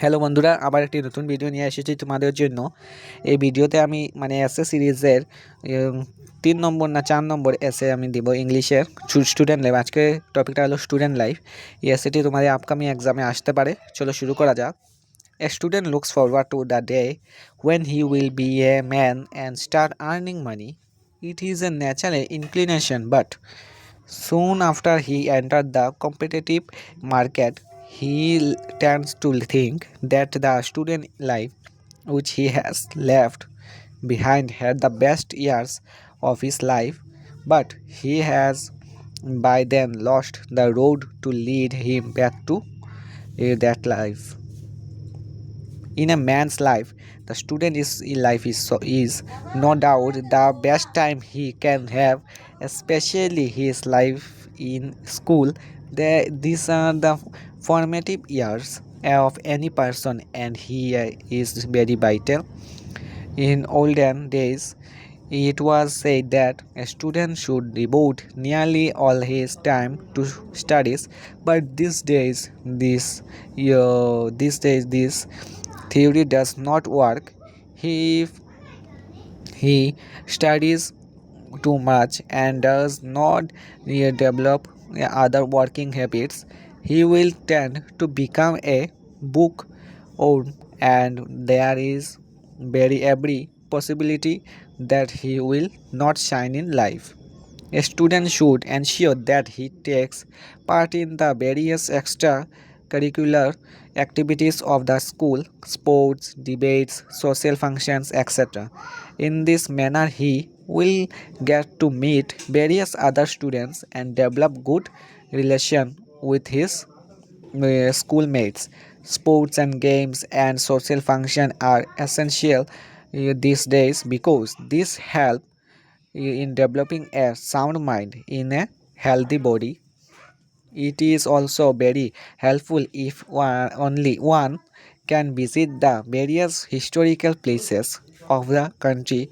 Hello বন্ধুরা, আবার একটি নতুন ভিডিও নিয়ে এসেছি তোমাদের জন্য। এই ভিডিওতে আমি এসে সিরিজের 3 নম্বর না 4 নম্বর এসে আমি দিব ইংলিশের স্টুডেন্ট লাইফ। আজকে টপিকটা হলো স্টুডেন্ট লাইফ। এই এসেটি তোমাদের আপকামিং এক্সামে আসতে পারে। চলো শুরু করা যাক। A student looks forward to the day when he will be a man and start earning money. It is a natural inclination, but soon after he entered the competitive market, he tends to think that the student life which he has left behind had the best years of his life, but he has by then lost the road to lead him back to that life. In a man's life, the student is no doubt the best time he can have, especially his life in school. These are the formative years of any person, and he is very vital. In olden days, it was said that a student should devote nearly all his time to studies, but these days, this theory does not work. If he studies too much and does not develop other working habits, he will tend to become a bookworm, and there is very every possibility that he will not shine in life. A student should ensure that he takes part in the various extracurricular activities of the school, sports, debates, social functions, etc. In this manner, he will get to meet various other students and develop good relation with his schoolmates. Sports and games and social function are essential these days because this help in developing a sound mind in a healthy body. It is also very helpful if only one can visit the various historical places of the country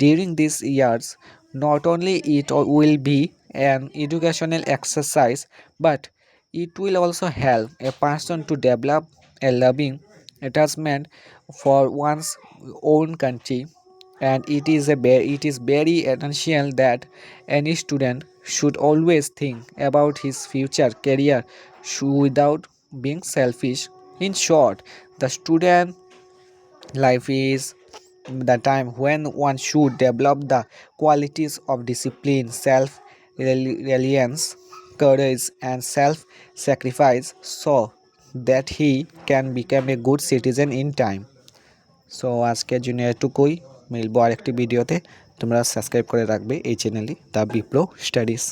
during these years. Not only it will be an educational exercise, but it will also help a person to develop a loving attachment for one's own country, and it is very essential that any student should always think about his future career without being selfish. In short, the student life is the time when one should develop the qualities of discipline, self reliance, courage, and self sacrifice so that he can become a good citizen in time. So আজকের জন্য এটুকুই। মিলবো আরেকটি ভিডিওতে। তোমরা subscribe করে রাখবে এই চ্যানেলটি দ্য বিপ্লব স্টাডিজ।